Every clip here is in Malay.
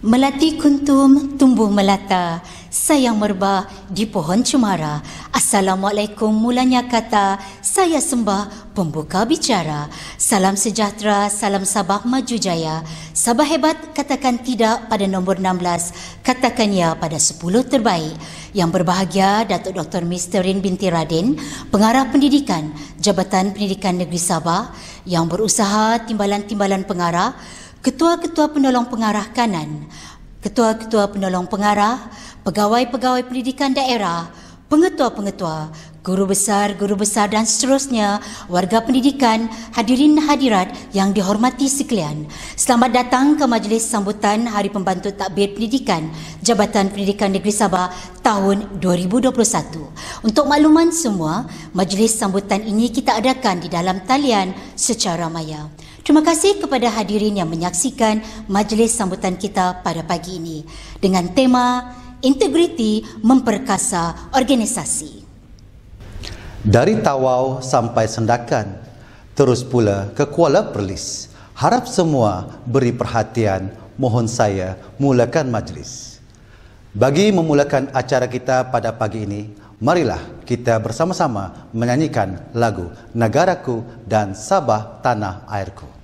Melati kuntum tumbuh melata, sayang merbah di pohon cemara. Assalamualaikum mulanya kata, saya sembah pembuka bicara. Salam sejahtera, salam Sabah maju jaya. Sabah hebat, katakan tidak pada nombor 16, katakan ya pada 10 terbaik. Yang berbahagia Datuk Dr. Misterin binti Radin, Pengarah Pendidikan Jabatan Pendidikan Negeri Sabah, yang berusaha timbalan-timbalan pengarah, Ketua-ketua penolong pengarah kanan, ketua-ketua penolong pengarah, pegawai-pegawai pendidikan daerah, pengetua-pengetua, guru besar dan seterusnya, warga pendidikan, hadirin hadirat yang dihormati sekalian. Selamat datang ke majlis sambutan Hari Pembantu Takbir Pendidikan Jabatan Pendidikan Negeri Sabah tahun 2021. Untuk makluman semua, majlis sambutan ini kita adakan di dalam talian secara maya. Terima kasih kepada hadirin yang menyaksikan majlis sambutan kita pada pagi ini dengan tema Integriti Memperkasa Organisasi. Dari Tawau sampai Sendakan, terus pula ke Kuala Perlis. Harap semua beri perhatian, mohon saya mulakan majlis. Bagi memulakan acara kita pada pagi ini, marilah kita bersama-sama menyanyikan lagu Negaraku dan Sabah Tanah Airku.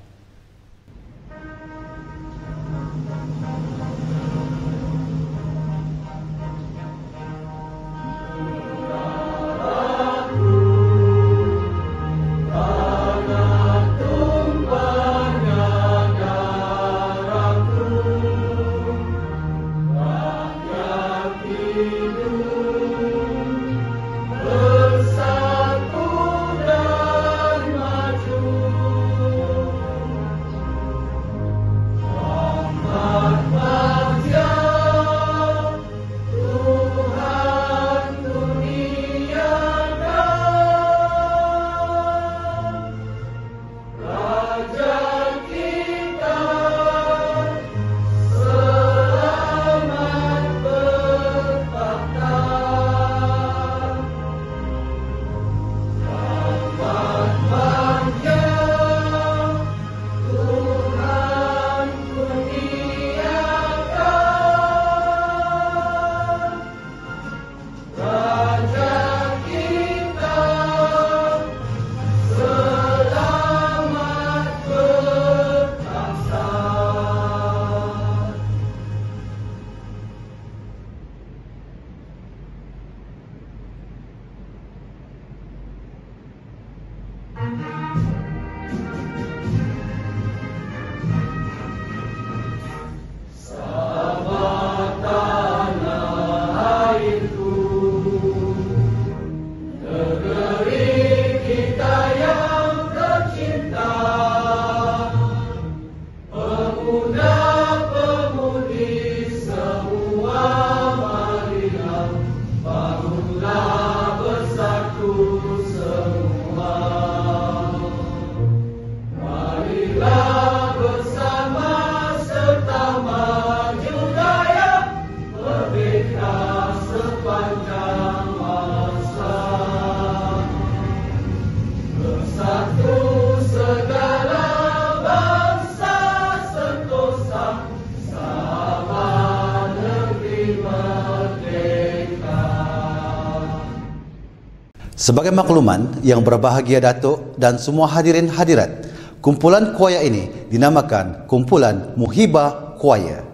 Sebagai makluman yang berbahagia Datuk dan semua hadirin hadirat, kumpulan choir ini dinamakan Kumpulan Muhibah Choir.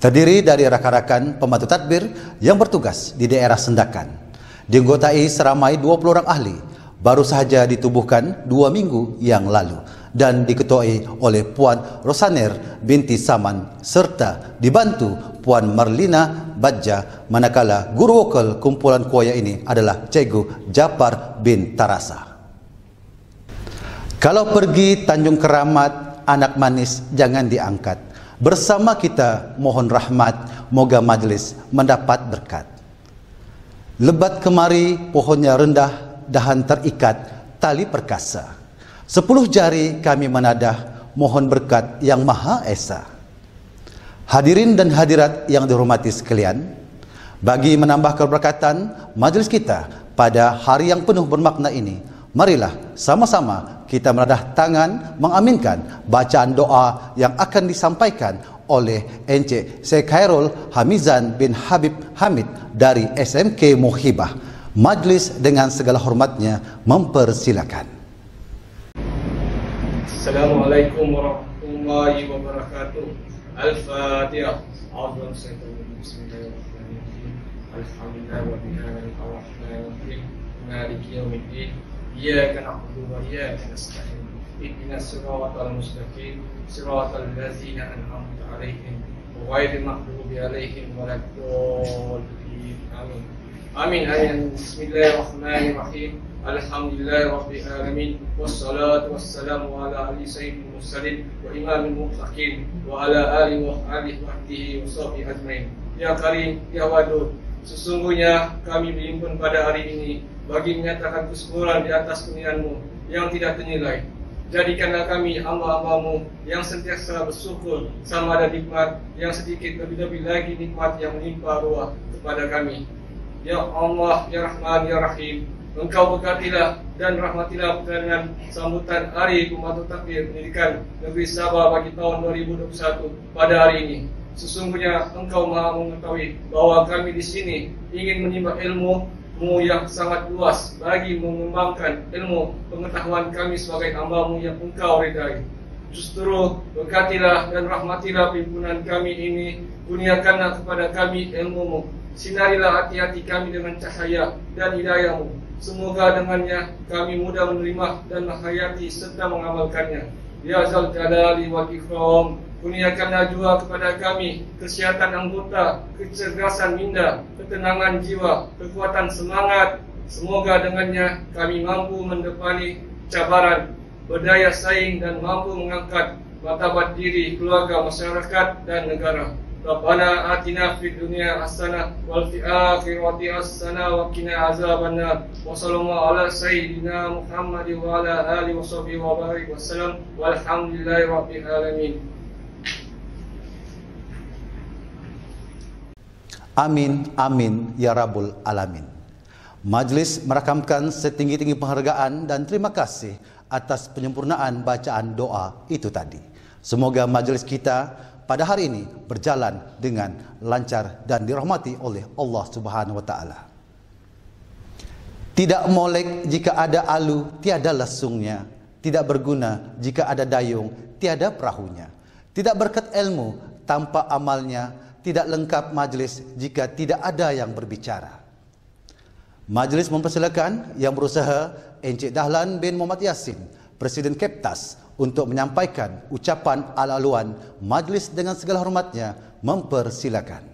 Terdiri dari rakan-rakan pembantu tadbir yang bertugas di daerah Sendakan. Dianggotai seramai 20 orang ahli, baru sahaja ditubuhkan 2 minggu yang lalu dan diketuai oleh Puan Rosaner binti Saman serta dibantu Puan Marlina Badja, manakala guru vokal kumpulan choir ini adalah Cikgu Japar bin Tarasa. Kalau pergi Tanjung Keramat, anak manis jangan diangkat. Bersama kita mohon rahmat, moga majlis mendapat berkat. Lebat kemari, pohonnya rendah, dahan terikat, tali perkasa. 10 jari kami menadah, mohon berkat yang Maha Esa. Hadirin dan hadirat yang dihormati sekalian, bagi menambah keberkatan majlis kita pada hari yang penuh bermakna ini, marilah sama-sama kita menadah tangan mengaminkan bacaan doa yang akan disampaikan oleh Encik Syekh Khairul Hamizan bin Habib Hamid dari SMK Muhibah. Majlis dengan segala hormatnya mempersilakan. Assalamualaikum warahmatullahi wabarakatuh. Al-Fatihah. Bismillahirrahmanirrahim. Alhamdulillah wa bihamdihi ar-rahmanir-rahim. Maliki yaumiddin. Iyyaka na'budu wa iyyaka nasta'in. Ihdinas siratal mustaqim. Siratal ladzina an'amta 'alaihim ghairil maghdubi 'alaihim waladdallin. Amin. Amin. Amin. Bismillahirrahmanirrahim. Alhamdulillah Rabbil Alamin. Wassalatu wassalamu ala ali sayyidil mursalin wa imamil muttaqin wa ala alihi wa sahbihi wa sahbihi ajmain. Ya Karim, Ya Wadud, sesungguhnya kami berhimpun pada hari ini bagi menyatakan kesyukuran di atas kurnia-Mu yang tidak ternilai. Jadikanlah kami hamba-hamba-Mu yang sentiasa bersyukur sama ada nikmat yang sedikit, lebih-lebih lagi nikmat yang menimpa ruah kepada kami. Ya Allah, Ya Rahman, Ya Rahim, Engkau berkatilah dan rahmatilah dengan sambutan Hari Pembantu Takbir Pendidikan Negeri Sabah bagi tahun 2021 pada hari ini. Sesungguhnya Engkau Maha mengetahui bahwa kami di sini ingin menimba ilmu-Mu yang sangat luas bagi mengembangkan ilmu pengetahuan kami sebagai hamba-Mu yang Engkau ridai. Justru berkatilah dan rahmatilah pimpinan kami ini, kurniakanlah kepada kami ilmu-Mu, sinarilah hati-hati kami dengan cahaya dan hidayah-Mu. Semoga dengannya kami mudah menerima dan menghayati serta mengamalkannya. Ya Zal Jalali wal Ikram, kurniakanlah juga kepada kami kesehatan anggota, kecerdasan minda, ketenangan jiwa, kekuatan semangat. Semoga dengannya kami mampu mendepani cabaran, berdaya saing dan mampu mengangkat martabat diri, keluarga, masyarakat dan negara. Rabbana atina fid dunya hasanah wal fil akhirati hasanah wa qina azabannar. Wa sallallahu ala sayyidina Muhammad wa ala alihi wa sahbihi wa barik wasallam walhamdulillahi rabbil alamin. Amin, amin, ya Rabbul Alamin. Majlis merakamkan setinggi-tinggi penghargaan dan terima kasih atas penyempurnaan bacaan doa itu tadi. Semoga majlis kita pada hari ini berjalan dengan lancar dan dirahmati oleh Allah Subhanahu wa taala. Tidak molek jika ada alu, tiada lesungnya. Tidak berguna jika ada dayung, tiada perahunya. Tidak berkat ilmu tanpa amalnya. Tidak lengkap majlis jika tidak ada yang berbicara. Majlis mempersilakan yang berusaha Encik Dahlan bin Muhammad Yassin, Presiden Keptas, untuk menyampaikan ucapan al-aluan. Majlis dengan segala hormatnya mempersilakan.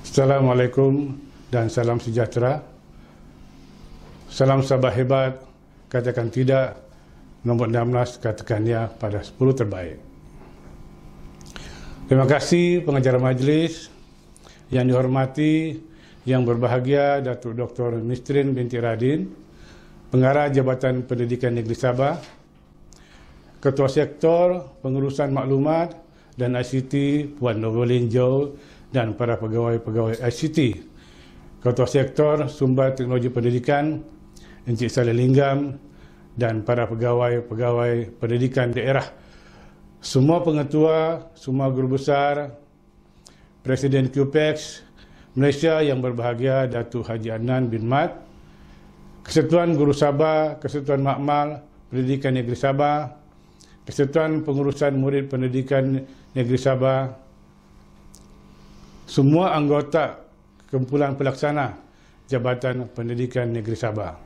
Assalamualaikum dan salam sejahtera. Salam Sabah hebat, katakan tidak. Nombor 16, katakan ya pada 10 terbaik. Terima kasih pengacara majlis yang dihormati, yang berbahagia Datuk Dr. Mistrin binti Radin, Pengarah Jabatan Pendidikan Negeri Sabah, Ketua Sektor Pengurusan Maklumat dan ICT Puan Novelin Jo dan para pegawai-pegawai ICT, Ketua Sektor Sumber Teknologi Pendidikan Encik Saleh Linggam dan para pegawai-pegawai pendidikan daerah, semua pengetua, semua guru besar, Presiden QPEX Malaysia yang berbahagia Datuk Haji Adnan bin Mat, Kesatuan Guru Sabah, Kesatuan Makmal Pendidikan Negeri Sabah, Kesatuan Pengurusan Murid Pendidikan Negeri Sabah, semua anggota kumpulan pelaksana Jabatan Pendidikan Negeri Sabah,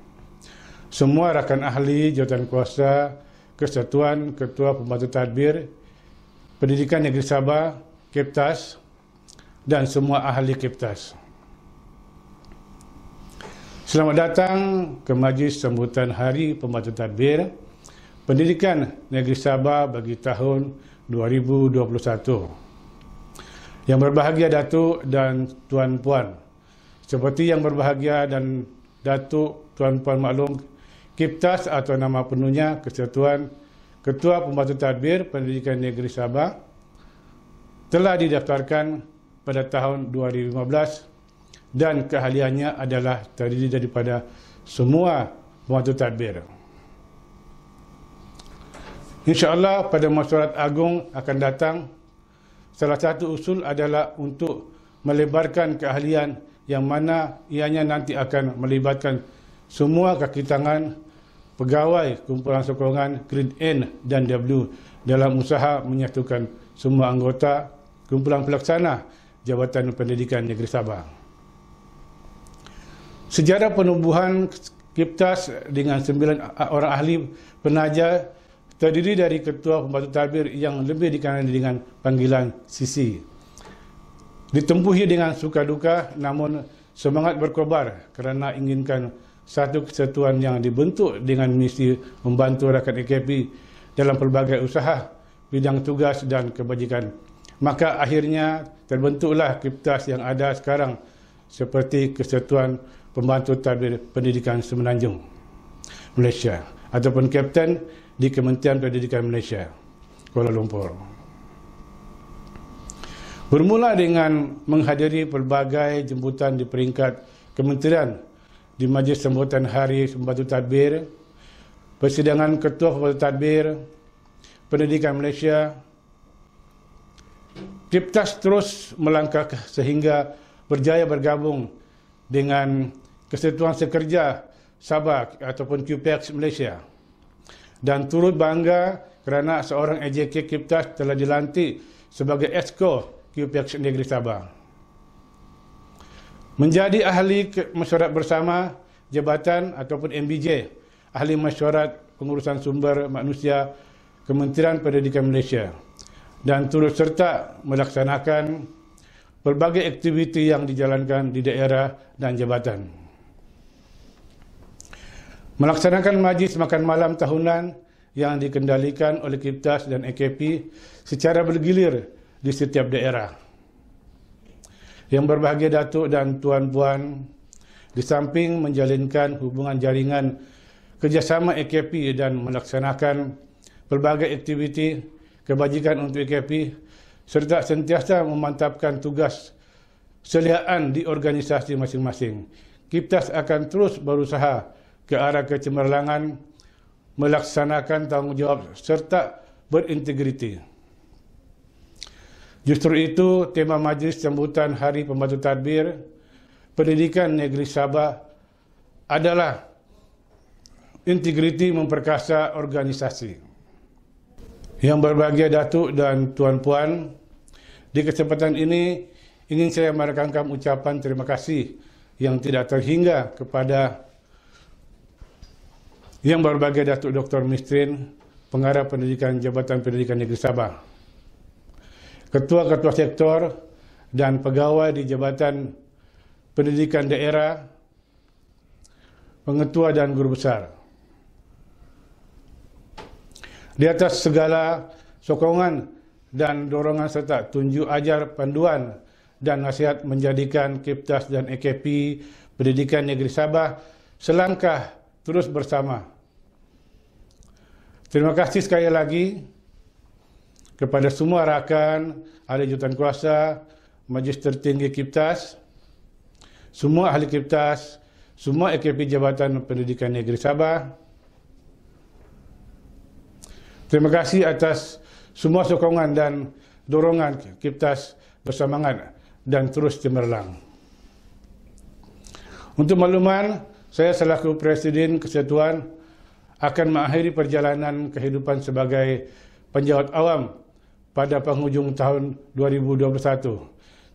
semua rakan ahli jawatan kuasa Kesatuan Ketua Pembantu Tadbir Pendidikan Negeri Sabah, Keptas, dan semua ahli Keptas. Selamat datang ke majlis sambutan Hari Pembantu Tadbir Pendidikan Negeri Sabah bagi tahun 2021. Yang berbahagia Datuk dan Tuan Puan, seperti yang berbahagia dan Datuk Tuan Puan maklum, Keptas atau nama penuhnya Kesatuan Ketua Pembantu Tadbir Pendidikan Negeri Sabah telah didaftarkan pada tahun 2015 dan keahliannya adalah terdiri daripada semua pembantu tadbir. InsyaAllah pada mesyuarat agung akan datang, salah satu usul adalah untuk melebarkan keahlian yang mana ianya nanti akan melibatkan semua kaki tangan pegawai kumpulan sokongan grade N dan W dalam usaha menyatukan semua anggota kumpulan pelaksana Jabatan Pendidikan Negeri Sabah. Sejarah penubuhan KIPTAS dengan 9 orang ahli penaja terdiri dari ketua pembantu tadbir yang lebih dikenali dengan panggilan CC. Ditempuhi dengan suka duka, namun semangat berkobar kerana inginkan satu kesatuan yang dibentuk dengan misi membantu rakyat AKP dalam pelbagai usaha, bidang tugas dan kebajikan. Maka akhirnya terbentuklah KIPTAS yang ada sekarang seperti Kesatuan Pembantu Tadbir Pendidikan Semenanjung Malaysia ataupun Kapten di Kementerian Pendidikan Malaysia, Kuala Lumpur. Bermula dengan menghadiri pelbagai jemputan di peringkat kementerian di Majlis Sambutan Hari Pembantu Tadbir, persidangan Ketua Pembantu Tadbir Pendidikan Malaysia, KIPTAS terus melangkah sehingga berjaya bergabung dengan Kesatuan Sekerja Sabah ataupun QPEX Malaysia, dan turut bangga kerana seorang AJK KIPTAS telah dilantik sebagai Exco QPEX Negeri Sabah. Menjadi ahli mesyuarat bersama jabatan ataupun MBJ, ahli mesyuarat pengurusan sumber manusia Kementerian Pendidikan Malaysia, dan turut serta melaksanakan pelbagai aktiviti yang dijalankan di daerah dan jabatan. Melaksanakan majlis makan malam tahunan yang dikendalikan oleh KIPTAS dan AKP secara bergilir di setiap daerah. Yang berbahagia Datuk dan Tuan-Puan, di samping menjalinkan hubungan jaringan kerjasama AKP dan melaksanakan pelbagai aktiviti kebajikan untuk AKP, serta sentiasa memantapkan tugas seliaan di organisasi masing-masing, KIPTAS akan terus berusaha ke arah kecemerlangan, melaksanakan tanggungjawab serta berintegriti. Justru itu, tema Majlis Sambutan Hari Pembantu Tadbir Pendidikan Negeri Sabah adalah integriti memperkasa organisasi. Yang berbahagia Datuk dan Tuan-Puan, di kesempatan ini ingin saya merekamkan ucapan terima kasih yang tidak terhingga kepada Yang berbahagia Datuk Dr. Mistrin, Pengarah Pendidikan Jabatan Pendidikan Negeri Sabah, Ketua-Ketua Sektor dan pegawai di Jabatan Pendidikan Daerah, Pengetua dan Guru Besar. Di atas segala sokongan dan dorongan serta tunjuk ajar panduan dan nasihat menjadikan KIPTAS dan AKP Pendidikan Negeri Sabah selangkah terus bersama. Terima kasih sekali lagi kepada semua rakan, ahli jurutankuasa, Majlis Tertinggi KIPTAS, semua ahli KIPTAS, semua AKP Jabatan Pendidikan Negeri Sabah. Terima kasih atas semua sokongan dan dorongan KIPTAS bersemangat dan terus cemerlang. Untuk makluman, saya selaku Presiden Kesatuan akan mengakhiri perjalanan kehidupan sebagai penjawat awam pada penghujung tahun 2021.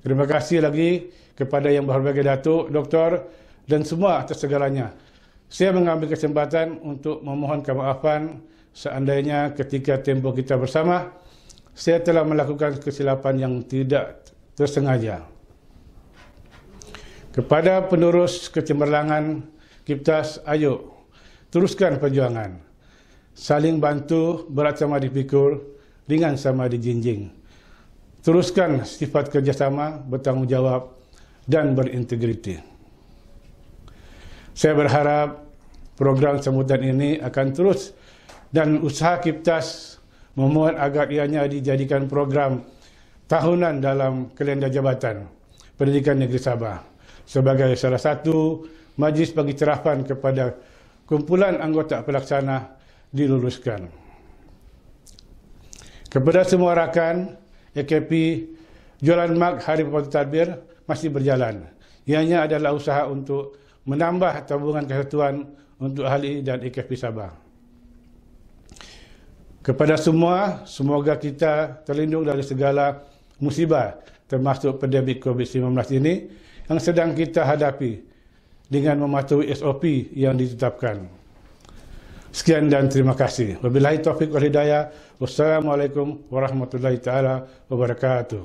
Terima kasih lagi kepada Yang Berbahagia Datuk, Doktor dan semua atas segalanya. Saya mengambil kesempatan untuk memohon kemaafan seandainya ketika tempoh kita bersama, saya telah melakukan kesilapan yang tidak tersengaja. Kepada penerus kecemerlangan KIPTAS, ayo teruskan perjuangan. Saling bantu, berat sama dipikul, ringan sama dijinjing. Teruskan sifat kerjasama, bertanggungjawab dan berintegriti. Saya berharap program sambutan ini akan terus dan usaha KIPTAS memohon agar ianya dijadikan program tahunan dalam kalender Jabatan Pendidikan Negeri Sabah sebagai salah satu majlis bagi cerahan kepada kumpulan anggota pelaksana diluluskan. Kepada semua rakan AKP, jualan mak Hari Pembantu Tadbir masih berjalan. Ianya adalah usaha untuk menambah tabungan kesatuan untuk ahli dan AKP Sabah. Kepada semua, semoga kita terlindung dari segala musibah termasuk pandemik COVID-19 ini yang sedang kita hadapi dengan mematuhi SOP yang ditetapkan. Sekian dan terima kasih. Wabillahi taufiq wal hidayah. Wassalamualaikum warahmatullahi taala wabarakatuh.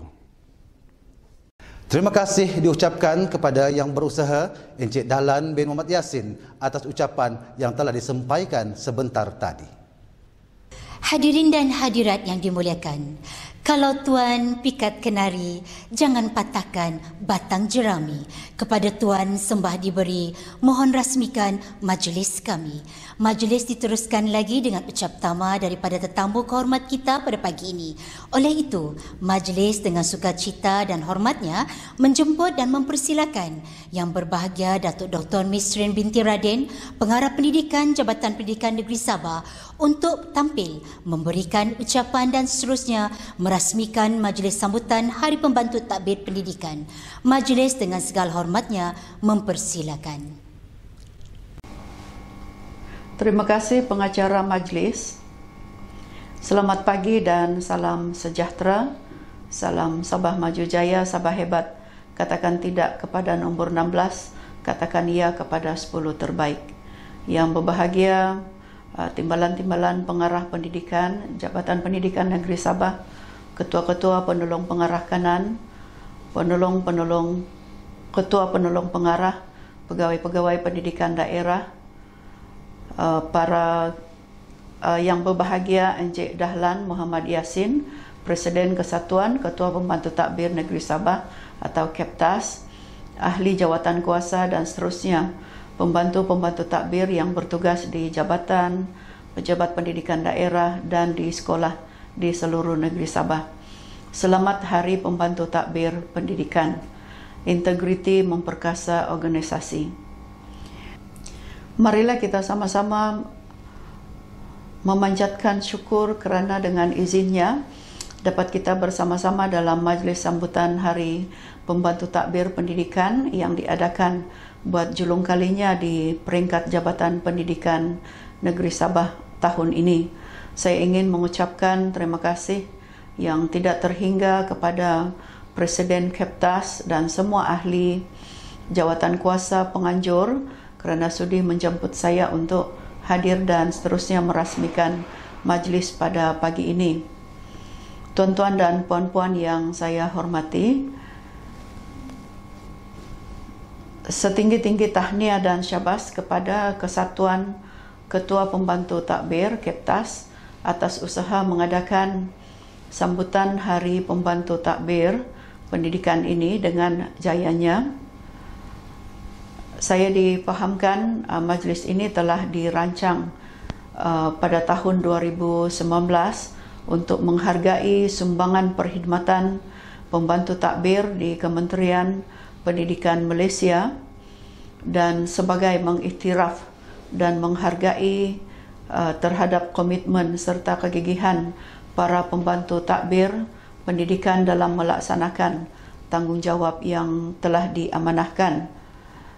Terima kasih diucapkan kepada yang berusaha Encik Dahlan bin Muhammad Yassin atas ucapan yang telah disampaikan sebentar tadi. Hadirin dan hadirat yang dimuliakan, kalau Tuan pikat kenari, jangan patahkan batang jerami. Kepada Tuan sembah diberi, mohon rasmikan majlis kami. Majlis diteruskan lagi dengan ucap tama daripada tetamu kehormat kita pada pagi ini. Oleh itu, majlis dengan sukacita dan hormatnya menjemput dan mempersilakan Yang Berbahagia Datuk Dr. Misrin binti Radin, Pengarah Pendidikan Jabatan Pendidikan Negeri Sabah, untuk tampil memberikan ucapan dan seterusnya merasmikan majlis sambutan Hari Pembantu Takbir Pendidikan. Majlis dengan segala hormatnya mempersilakan. Terima kasih pengacara majlis. Selamat pagi dan salam sejahtera. Salam Sabah Maju Jaya, Sabah Hebat. Katakan tidak kepada nombor 16, katakan ya kepada 10 terbaik. Yang berbahagia, timbalan-timbalan pengarah pendidikan, Jabatan Pendidikan Negeri Sabah, ketua-ketua penolong pengarah kanan, ketua penolong pengarah, pegawai-pegawai pendidikan daerah, para yang berbahagia Encik Dahlan Muhammad Yassin, Presiden Kesatuan, Ketua Pembantu Takbir Negeri Sabah atau Keptas, ahli jawatan kuasa dan seterusnya, pembantu-pembantu takbir yang bertugas di jabatan, pejabat pendidikan daerah dan di sekolah di seluruh negeri Sabah. Selamat Hari Pembantu Takbir Pendidikan. Integriti memperkasa organisasi. Marilah kita sama-sama memanjatkan syukur kerana dengan izinnya dapat kita bersama-sama dalam majlis sambutan Hari Pembantu Takbir Pendidikan yang diadakan buat julung kalinya di peringkat Jabatan Pendidikan Negeri Sabah tahun ini. Saya ingin mengucapkan terima kasih yang tidak terhingga kepada Presiden Keptas dan semua ahli jawatan kuasa penganjur kerana sudi menjemput saya untuk hadir dan seterusnya merasmikan majlis pada pagi ini. Tuan-tuan dan puan-puan yang saya hormati, setinggi-tinggi tahniah dan syabas kepada Kesatuan Ketua Pembantu Takbir Keptas atas usaha mengadakan sambutan Hari Pembantu Takbir Pendidikan ini dengan jayanya. Saya difahamkan majlis ini telah dirancang pada tahun 2019 untuk menghargai sumbangan perkhidmatan pembantu takbir di Kementerian Pendidikan Malaysia dan sebagai mengiktiraf dan menghargai terhadap komitmen serta kegigihan para pembantu takbir pendidikan dalam melaksanakan tanggungjawab yang telah diamanahkan.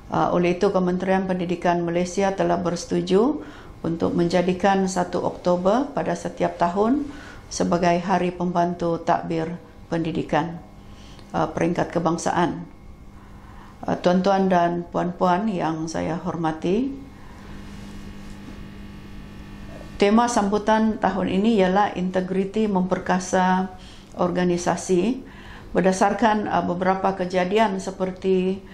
Oleh itu, Kementerian Pendidikan Malaysia telah bersetuju untuk menjadikan 1 Oktober pada setiap tahun sebagai Hari Pembantu Takbir Pendidikan peringkat kebangsaan. Tuan-tuan dan puan-puan yang saya hormati, tema sambutan tahun ini ialah integriti memperkasa organisasi berdasarkan beberapa kejadian seperti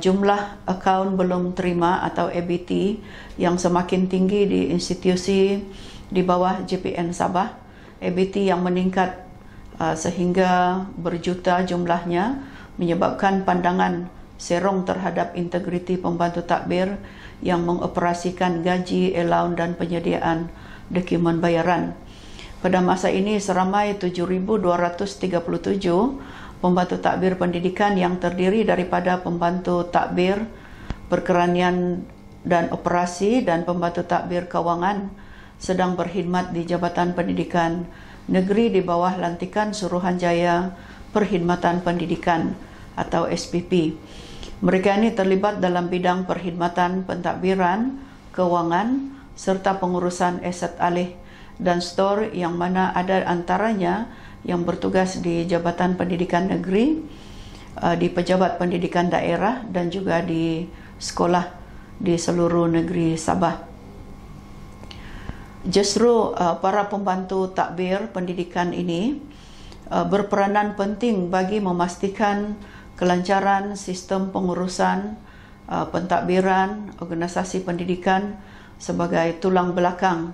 jumlah akaun belum terima atau ABT yang semakin tinggi di institusi di bawah JPN Sabah, ABT yang meningkat sehingga berjuta jumlahnya, menyebabkan pandangan serong terhadap integriti pembantu takbir yang mengoperasikan gaji, allowance dan penyediaan dokumen bayaran. Pada masa ini seramai 7,237 pembantu takbir pendidikan yang terdiri daripada pembantu takbir perkeranian dan operasi dan pembantu takbir kewangan sedang berkhidmat di Jabatan Pendidikan negeri di bawah lantikan Suruhanjaya Perkhidmatan Pendidikan atau SPP. Mereka ini terlibat dalam bidang perkhidmatan pentadbiran, kewangan, serta pengurusan aset alih dan stor, yang mana ada antaranya yang bertugas di Jabatan Pendidikan Negeri, di Pejabat Pendidikan Daerah, dan juga di sekolah di seluruh negeri Sabah. Justru para pembantu takbir pendidikan ini berperanan penting bagi memastikan kelancaran sistem pengurusan pentadbiran organisasi pendidikan sebagai tulang belakang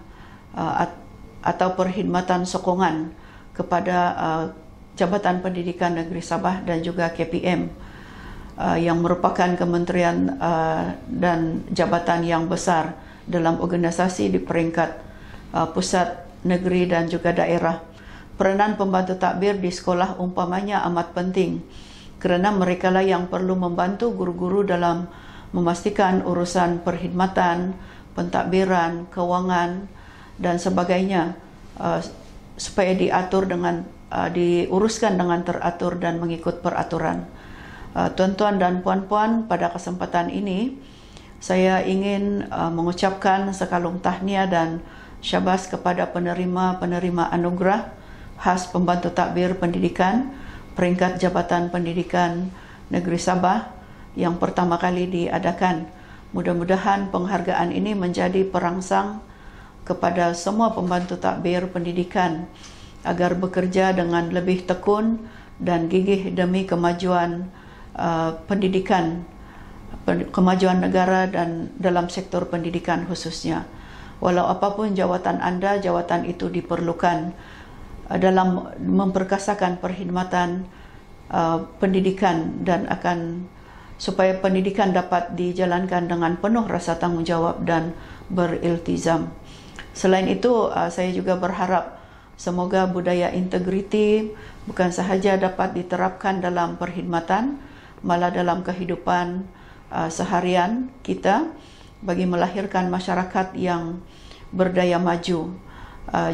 atau perkhidmatan sokongan kepada Jabatan Pendidikan Negeri Sabah dan juga KPM yang merupakan kementerian dan jabatan yang besar dalam organisasi di peringkat pusat, negeri dan juga daerah. Peranan pembantu takbir di sekolah umpamanya amat penting kerana merekalah yang perlu membantu guru-guru dalam memastikan urusan perkhidmatan, pentadbiran, kewangan dan sebagainya supaya diuruskan dengan teratur dan mengikut peraturan. Tuan-tuan dan puan-puan, pada kesempatan ini saya ingin mengucapkan sekalung tahniah dan syabas kepada penerima-penerima anugerah khas pembantu takbir pendidikan peringkat Jabatan Pendidikan Negeri Sabah yang pertama kali diadakan. Mudah-mudahan penghargaan ini menjadi perangsang kepada semua pembantu takbir pendidikan agar bekerja dengan lebih tekun dan gigih demi kemajuan pendidikan, kemajuan negara dan dalam sektor pendidikan khususnya. Walau apapun jawatan anda, jawatan itu diperlukan dalam memperkasakan perkhidmatan pendidikan dan akan supaya pendidikan dapat dijalankan dengan penuh rasa tanggungjawab dan beriltizam. Selain itu, saya juga berharap semoga budaya integriti bukan sahaja dapat diterapkan dalam perkhidmatan, malah dalam kehidupan seharian kita bagi melahirkan masyarakat yang berdaya maju.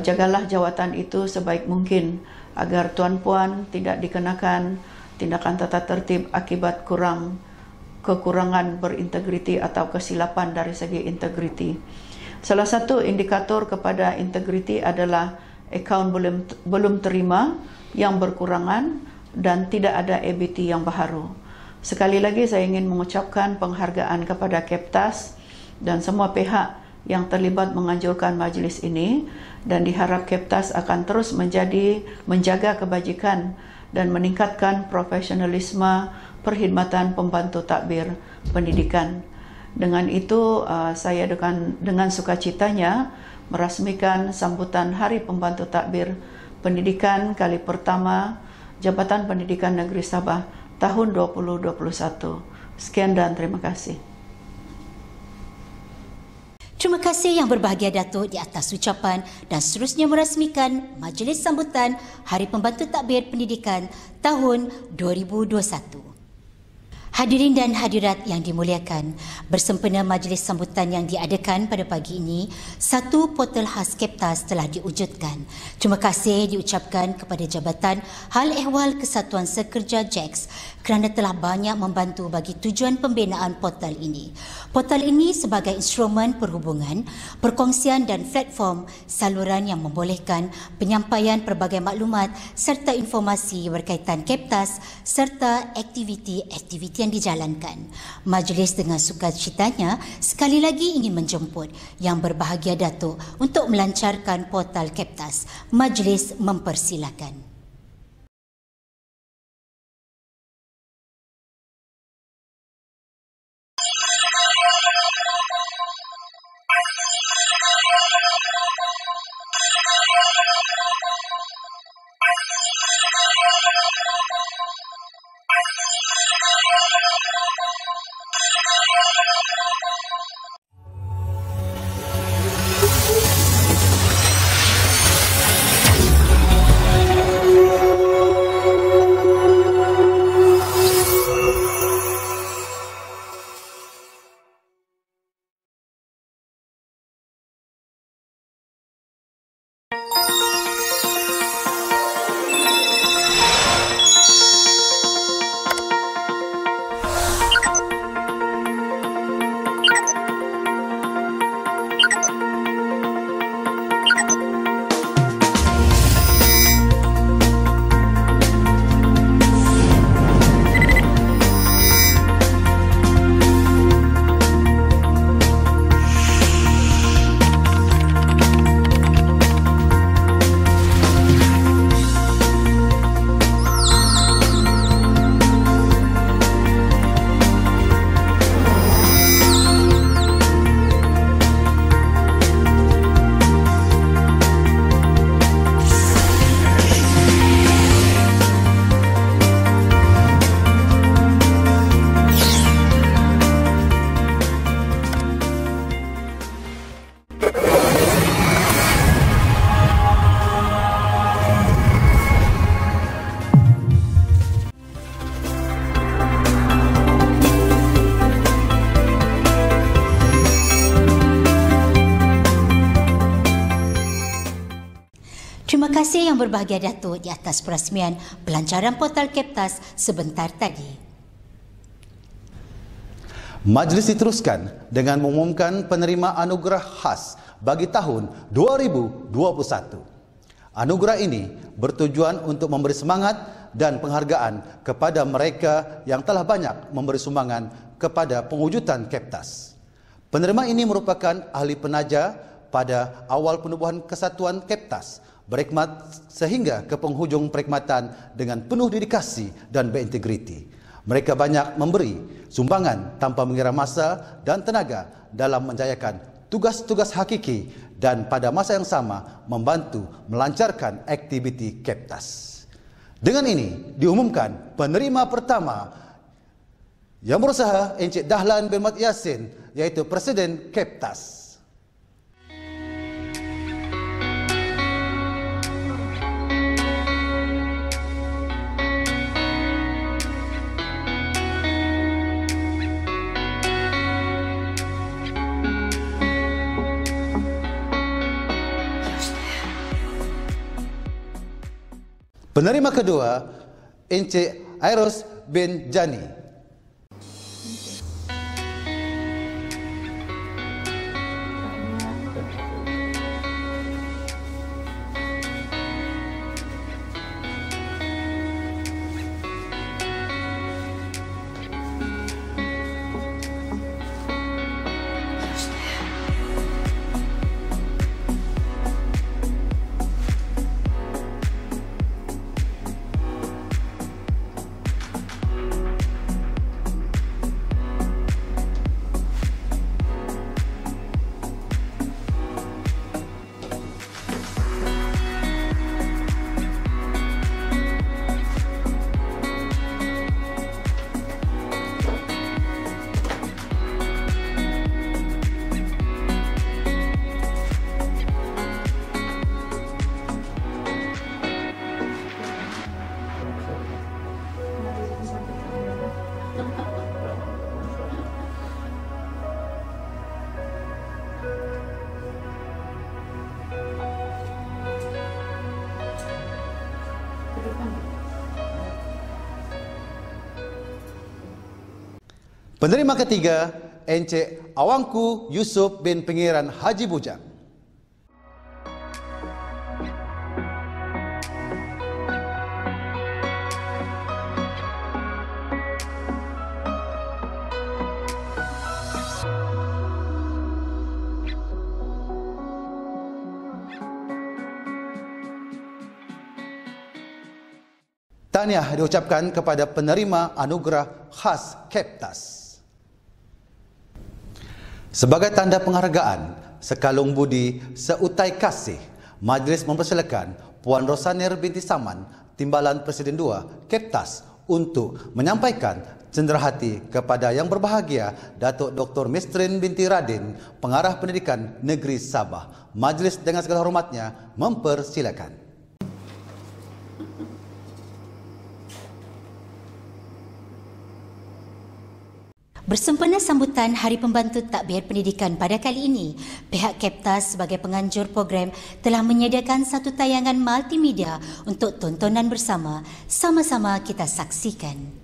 Jagalah jawatan itu sebaik mungkin agar tuan-puan tidak dikenakan tindakan tata tertib akibat kekurangan berintegriti atau kesilapan dari segi integriti. Salah satu indikator kepada integriti adalah akaun belum terima yang berkurangan dan tidak ada EBT yang baharu. Sekali lagi saya ingin mengucapkan penghargaan kepada Keptas dan semua pihak yang terlibat menganjurkan majlis ini, dan diharap Keptas akan terus menjaga kebajikan dan meningkatkan profesionalisme perkhidmatan pembantu takbir pendidikan. Dengan itu saya dengan sukacitanya merasmikan sambutan Hari Pembantu Takbir Pendidikan kali pertama Jabatan Pendidikan Negeri Sabah tahun 2021. Sekian dan terima kasih. Terima kasih Yang Berbahagia Datuk di atas ucapan dan seterusnya merasmikan Majlis Sambutan Hari Pembantu Takbir Pendidikan tahun 2021. Hadirin dan hadirat yang dimuliakan, bersempena majlis sambutan yang diadakan pada pagi ini, satu portal khas Keptas telah diwujudkan. Terima kasih diucapkan kepada Jabatan Hal Ehwal Kesatuan Sekerja JEX kerana telah banyak membantu bagi tujuan pembinaan portal ini. Portal ini sebagai instrumen perhubungan, perkongsian dan platform saluran yang membolehkan penyampaian pelbagai maklumat serta informasi berkaitan Keptas serta aktiviti-aktiviti yang dijalankan. Majlis dengan sukacitanya sekali lagi ingin menjemput Yang Berbahagia Datuk untuk melancarkan portal Keptas. Majlis mempersilakan. kasih Yang Berbahagia Datuk di atas perasmian pelancaran portal Keptas sebentar tadi. Majlis diteruskan dengan mengumumkan penerima anugerah khas bagi tahun 2021. Anugerah ini bertujuan untuk memberi semangat dan penghargaan kepada mereka yang telah banyak memberi sumbangan kepada pewujudan Keptas. Penerima ini merupakan ahli penaja pada awal penubuhan kesatuan Keptas, berkhidmat sehingga ke penghujung perkhidmatan dengan penuh dedikasi dan berintegriti. Mereka banyak memberi sumbangan tanpa mengira masa dan tenaga dalam menjayakan tugas-tugas hakiki dan pada masa yang sama membantu melancarkan aktiviti Keptas. Dengan ini diumumkan penerima pertama yang berusaha Encik Dahlan bin Mat Yassin, iaitu Presiden Keptas. Penerima kedua, Encik Airos bin Jani. Penerima ketiga, Encik Awangku Yusuf bin Pengiran Haji Bujang. Tahniah diucapkan kepada penerima anugerah khas Keptas. Sebagai tanda penghargaan, sekalung budi, seutai kasih, Majlis mempersilakan Puan Rosanir binti Saman, Timbalan Presiden II, Keptas, untuk menyampaikan cenderahati kepada Yang Berbahagia Datuk Dr. Mistrin binti Radin, Pengarah Pendidikan Negeri Sabah. Majlis dengan segala hormatnya mempersilakan. Bersempena sambutan Hari Pembantu Takbir Pendidikan pada kali ini, pihak Keptas sebagai penganjur program telah menyediakan satu tayangan multimedia untuk tontonan bersama. Sama-sama kita saksikan.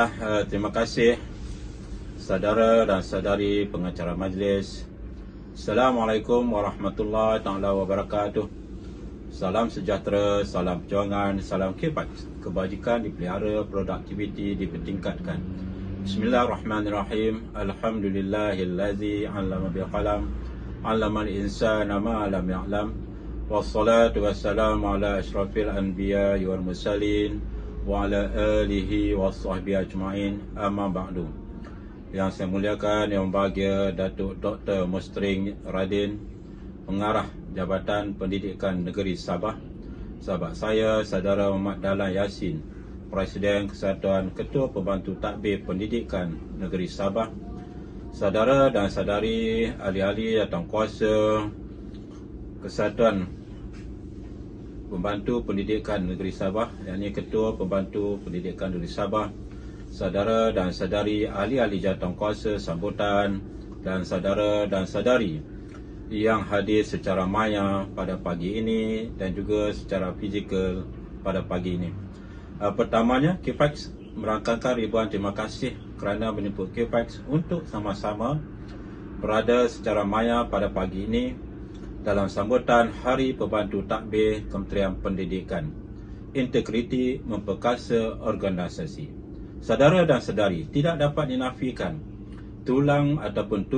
Baiklah, terima kasih saudara dan saudari pengacara majlis. Assalamualaikum warahmatullahi taala wabarakatuh. Salam sejahtera, salam perjuangan, salam kibat. Kebajikan dipelihara, produktiviti dipertingkatkan. Bismillahirrahmanirrahim. Alhamdulillahillazi 'allama bil qalam, 'allamal insana ma lam ya'lam. Wassalatu wassalamu ala asyrafil anbiya'i wal mursalin wa ala alihi washabbihi ajma'in. Amma ba'du. Yang saya muliakan, yang bahagia Datuk Dr. Mustrin Radin, Pengarah Jabatan Pendidikan Negeri Sabah, sahabat saya, Saudara Muhammad Dahlan Yassin, Presiden Kesatuan Ketua Pembantu Tadbir Pendidikan Negeri Sabah, saudara dan saudari ahli-ahli jawatankuasa Kesatuan Pembantu Pendidikan Negeri Sabah, yakni Ketua Pembantu Pendidikan Negeri Sabah, saudara dan saudari ahli-ahli jawatankuasa sambutan, dan saudara dan saudari yang hadir secara maya pada pagi ini dan juga secara fizikal pada pagi ini. Pertamanya, KIPAX merangkakan ribuan terima kasih kerana menjemput KIPAX untuk sama-sama berada secara maya pada pagi ini dalam sambutan Hari Pembantu Tadbir Kementerian Pendidikan. Integriti memperkasa organisasi. Saudara dan saudari, tidak dapat dinafikan tulang ataupun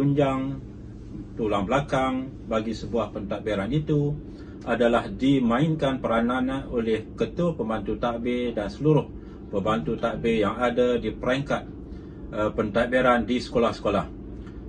tulang belakang bagi sebuah pentadbiran itu adalah dimainkan peranannya oleh Ketua Pembantu Tadbir dan seluruh pembantu tadbir yang ada di peringkat pentadbiran di sekolah-sekolah.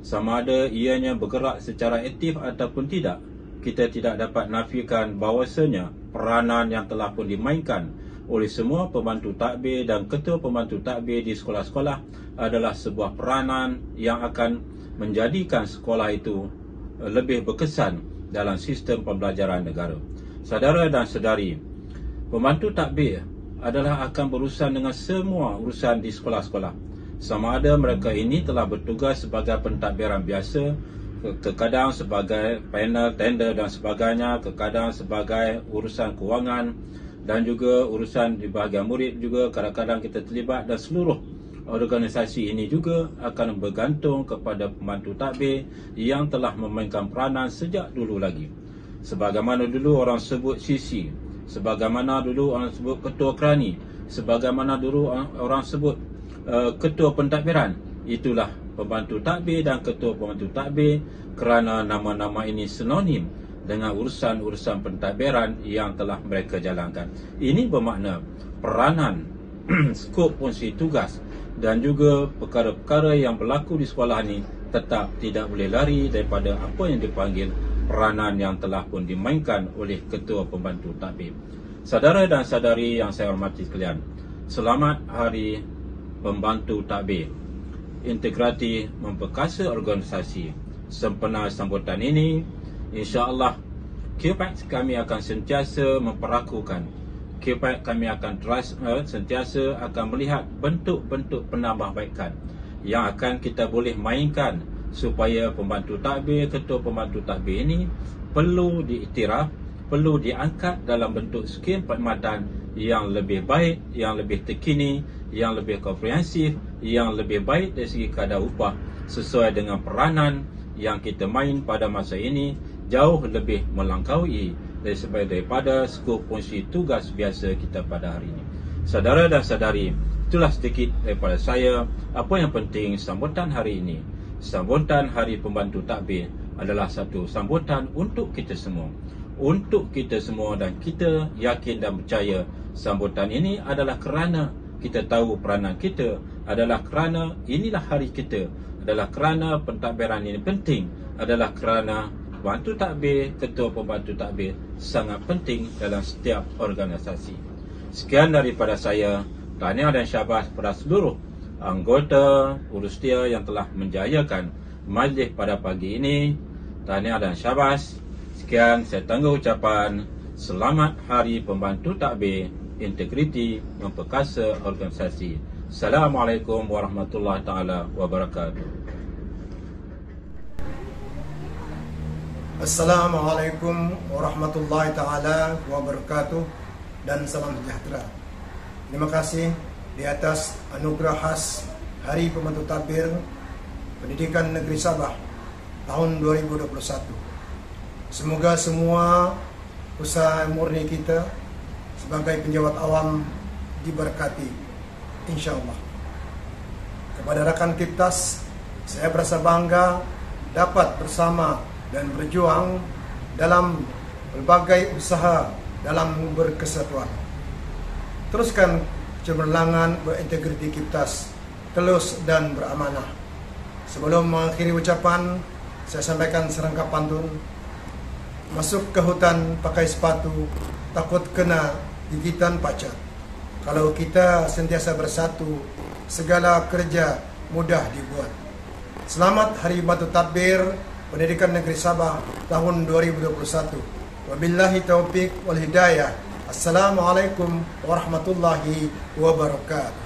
Sama ada ianya bergerak secara aktif ataupun tidak, kita tidak dapat nafikan bahawasanya peranan yang telah pun dimainkan oleh semua pembantu tadbir dan ketua pembantu tadbir di sekolah-sekolah adalah sebuah peranan yang akan menjadikan sekolah itu lebih berkesan dalam sistem pembelajaran negara. Saudara dan saudari, pembantu tadbir adalah akan berurusan dengan semua urusan di sekolah-sekolah. Sama ada mereka ini telah bertugas sebagai pentadbiran biasa, kadang sebagai panel, tender dan sebagainya, kadang sebagai urusan kewangan, dan juga urusan di bahagian murid juga kadang-kadang kita terlibat, dan seluruh organisasi ini juga akan bergantung kepada pembantu tadbir yang telah memainkan peranan sejak dulu lagi. Sebagaimana dulu orang sebut CC, sebagaimana dulu orang sebut ketua kerani, sebagaimana dulu orang sebut ketua pentadbiran, itulah pembantu tadbir dan ketua pembantu tadbir kerana nama-nama ini sinonim dengan urusan-urusan pentadbiran yang telah mereka jalankan. Ini bermakna peranan, skop fungsi tugas dan juga perkara-perkara yang berlaku di sekolah ini tetap tidak boleh lari daripada apa yang dipanggil peranan yang telah pun dimainkan oleh ketua pembantu tadbir. Saudara dan saudari yang saya hormati sekalian, selamat Hari Pembantu Tadbir. Integriti memperkasa organisasi. Sempena sambutan ini, insya-Allah KIPAX kami akan sentiasa memperakukan. KIPAX kami akan sentiasa akan melihat bentuk-bentuk penambahbaikan yang akan kita boleh mainkan supaya pembantu tadbir, ketua pembantu tadbir ini perlu diiktiraf, perlu diangkat dalam bentuk skim perkhidmatan yang lebih baik, yang lebih terkini, yang lebih komprehensif, yang lebih baik dari segi kadar upah sesuai dengan peranan yang kita main pada masa ini jauh lebih melangkaui daripada skop fungsi tugas biasa kita pada hari ini. Saudara dan saudari, itulah sedikit daripada saya. Apa yang penting sambutan hari ini, sambutan Hari Pembantu Tadbir adalah satu sambutan untuk kita semua. Untuk kita semua, dan kita yakin dan percaya sambutan ini adalah kerana kita tahu peranan kita, adalah kerana inilah hari kita, adalah kerana pentadbiran ini penting, adalah kerana pembantu tadbir, ketua pembantu tadbir sangat penting dalam setiap organisasi. Sekian daripada saya. Tahniah dan syabas pada seluruh anggota Urustia yang telah menjayakan majlis pada pagi ini. Tahniah dan syabas. Sekian, saya tangguh ucapan selamat Hari Pembantu Tadbir. Integriti memperkasa organisasi. Assalamualaikum warahmatullahi taala wabarakatuh. Assalamualaikum warahmatullahi taala wabarakatuh dan salam sejahtera. Terima kasih di atas anugerah khas Hari Pembantu Tadbir Pendidikan Negeri Sabah tahun 2021. Semoga semua usaha murni kita sebagai penjawat awam diberkati, insyaAllah. Kepada rekan Kiptas, saya berasa bangga dapat bersama dan berjuang dalam berbagai usaha dalam berkesatuan. Teruskan cemerlangan berintegriti Kiptas, telus dan beramanah. Sebelum mengakhiri ucapan, saya sampaikan serangkap pantun. Masuk ke hutan pakai sepatu, takut kena gigitan pacat. Kalau kita sentiasa bersatu, segala kerja mudah dibuat. Selamat Hari Pembantu Tadbir Pendidikan Negeri Sabah tahun 2021. Wabillahi taufiq wal hidayah. Assalamualaikum warahmatullahi wabarakatuh.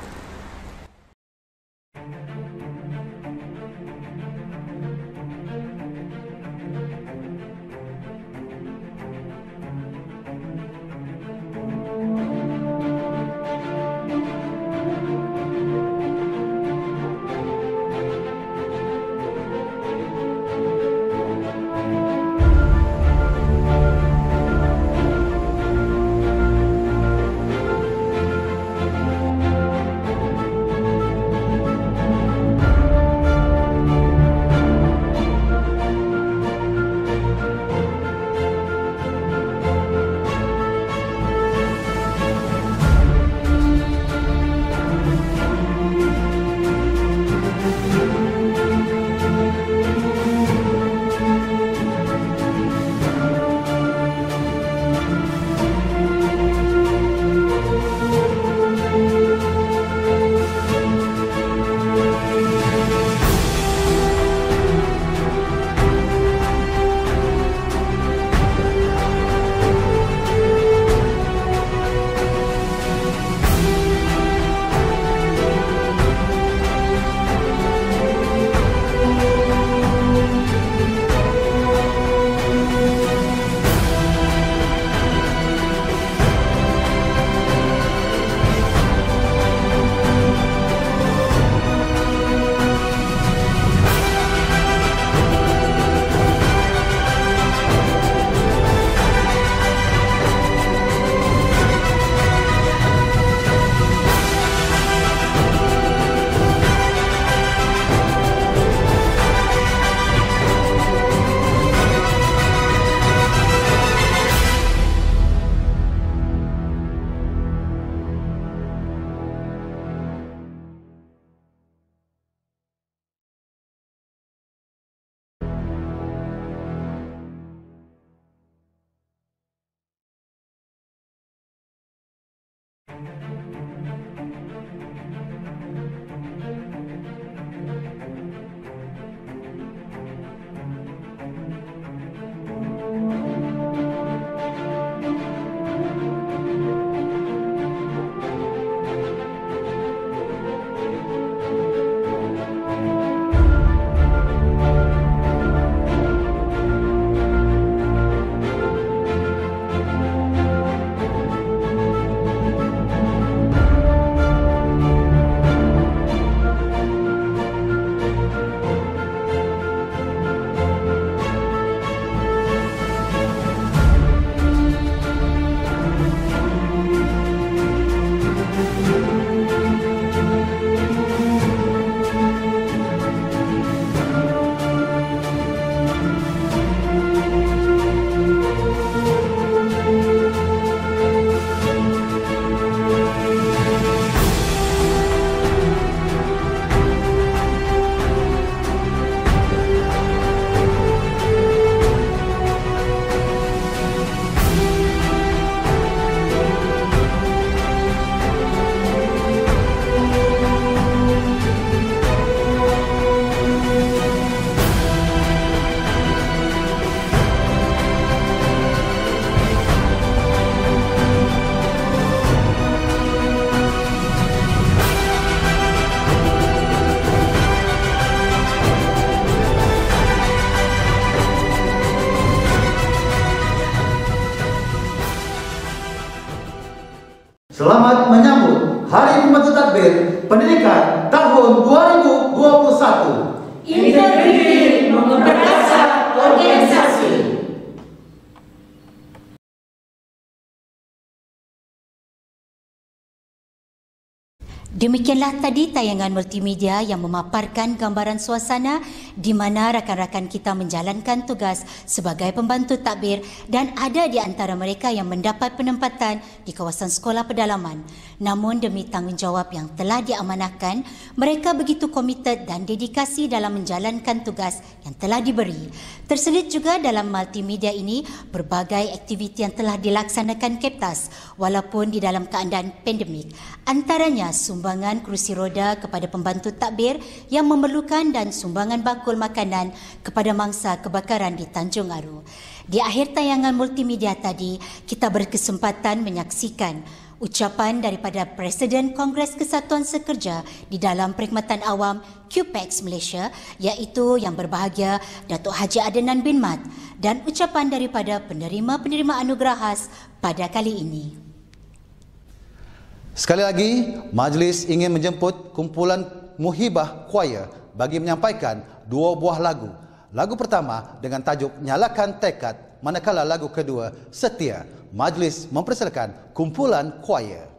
Pendidikan tahun 2021. Integriti memperkasa organisasi. Demikianlah tadi tayangan multimedia yang memaparkan gambaran suasana di mana rakan-rakan kita menjalankan tugas sebagai pembantu takbir dan ada di antara mereka yang mendapat penempatan di kawasan sekolah pedalaman. Namun demi tanggungjawab yang telah diamanahkan, mereka begitu komited dan dedikasi dalam menjalankan tugas yang telah diberi. Terselit juga dalam multimedia ini berbagai aktiviti yang telah dilaksanakan Keptas walaupun di dalam keadaan pandemik. Antaranya sumbangan kerusi roda kepada pembantu takbir yang memerlukan dan sumbangan bakul makanan kepada mangsa kebakaran di Tanjung Aru. Di akhir tayangan multimedia tadi, kita berkesempatan menyaksikan ucapan daripada Presiden Kongres Kesatuan Sekerja di dalam Perkhidmatan Awam QPEX Malaysia, iaitu Yang Berbahagia Datuk Haji Adenan bin Mat, dan ucapan daripada penerima-penerima anugerah khas pada kali ini. Sekali lagi, majlis ingin menjemput kumpulan Muhibah Choir bagi menyampaikan dua buah lagu. Lagu pertama dengan tajuk Nyalakan Tekad, manakala lagu kedua Setia. Majlis mempersilakan kumpulan choir.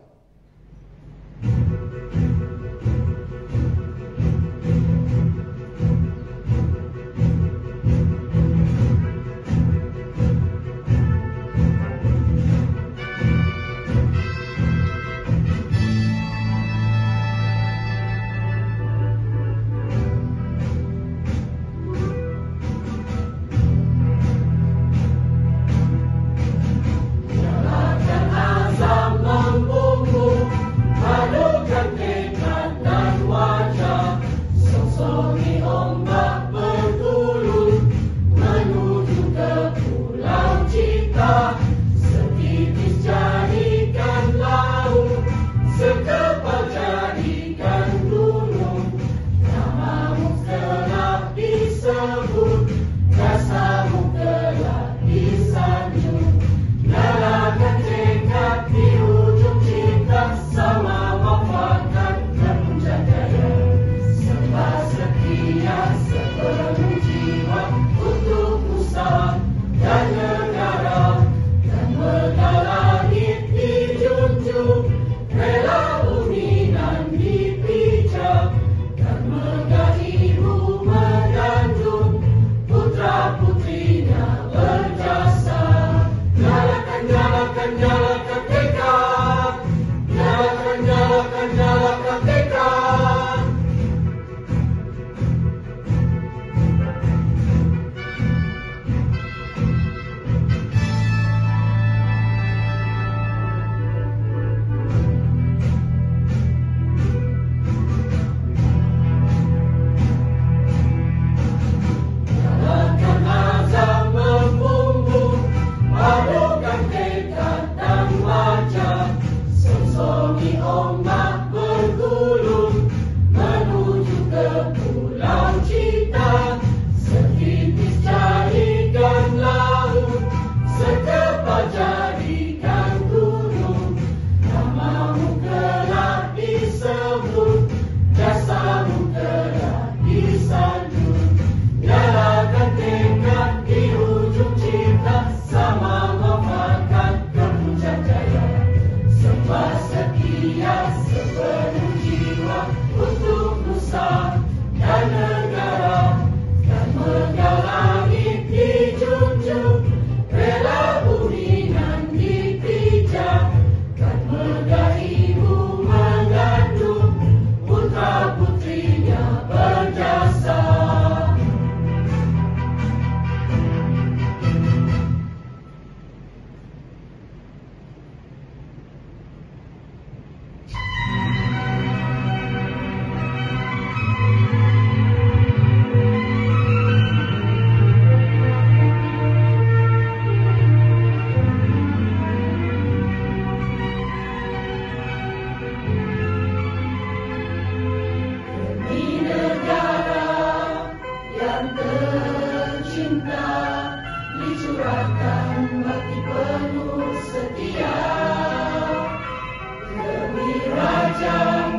Raja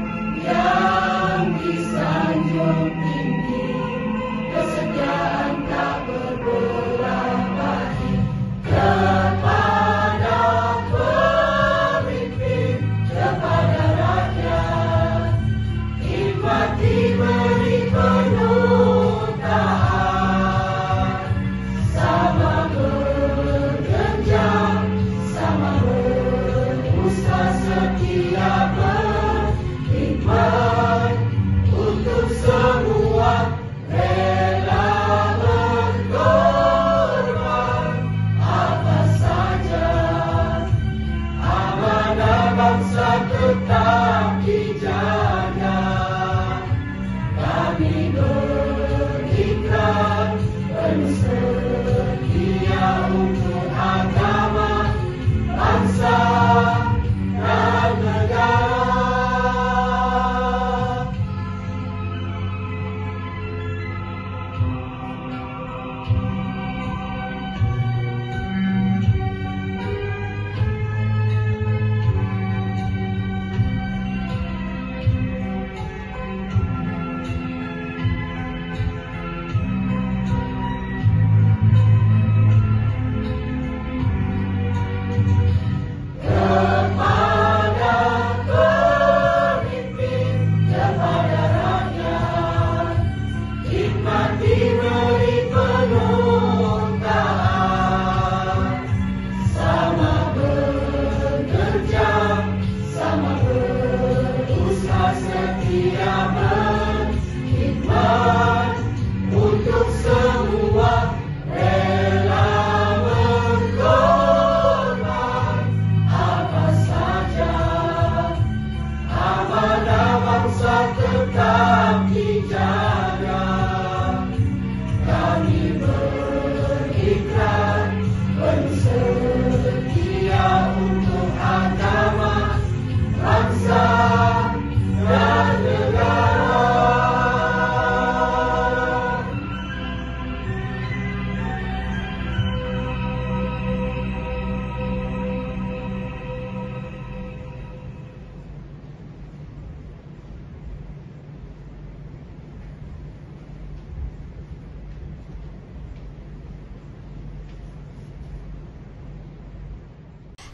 yang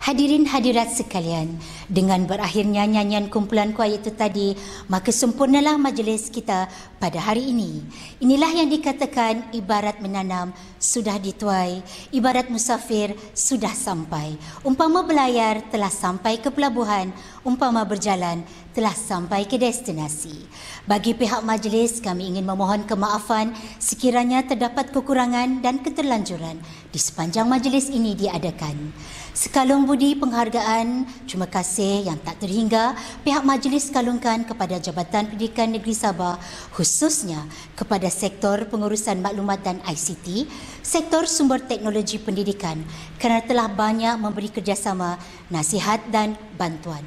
Hadirin hadirat sekalian, dengan berakhirnya nyanyian kumpulan kuai itu tadi, maka sempurnalah majlis kita pada hari ini. Inilah yang dikatakan ibarat menanam sudah dituai, ibarat musafir sudah sampai. Umpama belayar telah sampai ke pelabuhan, umpama berjalan telah sampai ke destinasi. Bagi pihak majlis, kami ingin memohon kemaafan sekiranya terdapat kekurangan dan keterlanjuran di sepanjang majlis ini diadakan. Sekalung budi penghargaan, terima kasih yang tak terhingga pihak majlis kalungkan kepada Jabatan Pendidikan Negeri Sabah, khususnya kepada sektor pengurusan maklumat dan ICT, sektor sumber teknologi pendidikan, kerana telah banyak memberi kerjasama, nasihat dan bantuan.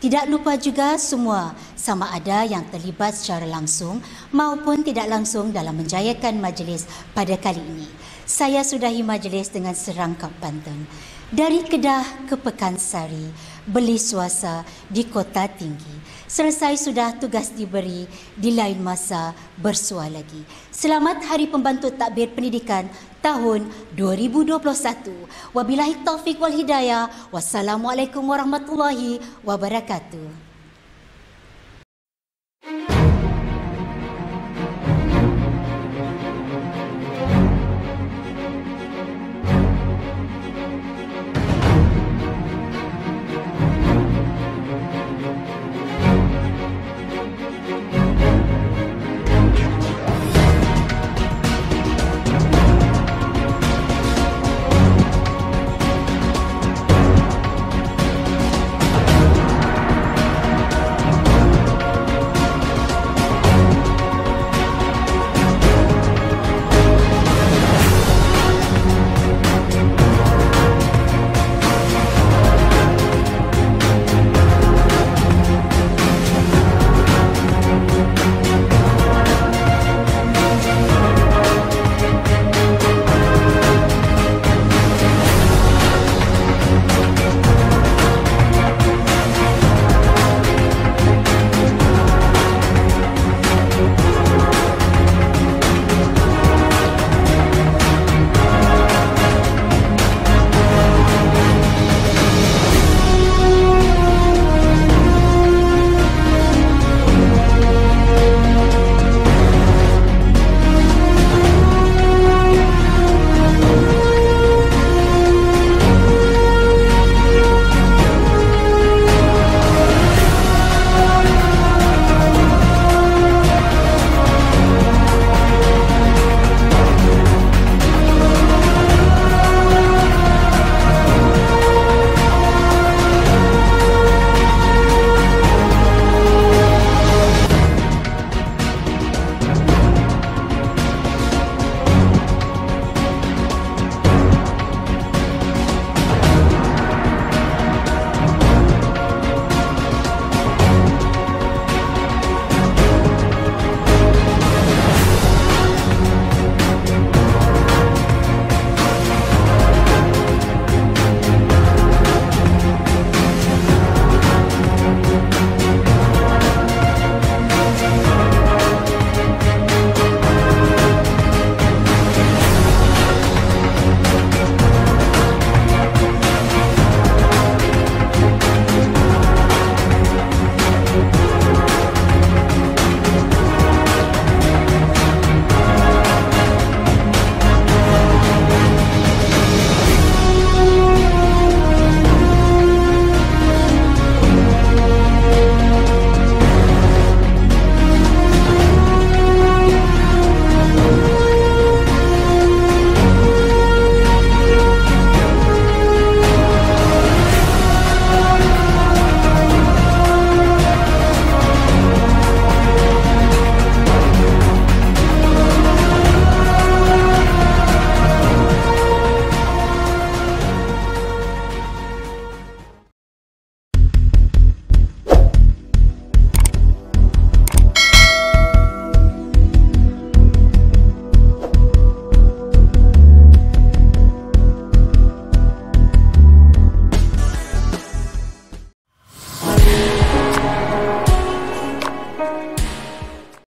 Tidak lupa juga semua sama ada yang terlibat secara langsung maupun tidak langsung dalam menjayakan majlis pada kali ini. Saya sudahi majlis dengan serangkap pantun. Dari Kedah ke Pekansari, beli suasa di Kota Tinggi. Selesai sudah tugas diberi, di lain masa bersua lagi. Selamat Hari Pembantu Takbir Pendidikan tahun 2021. Wabillahi taufik wal hidayah. Wassalamualaikum warahmatullahi wabarakatuh.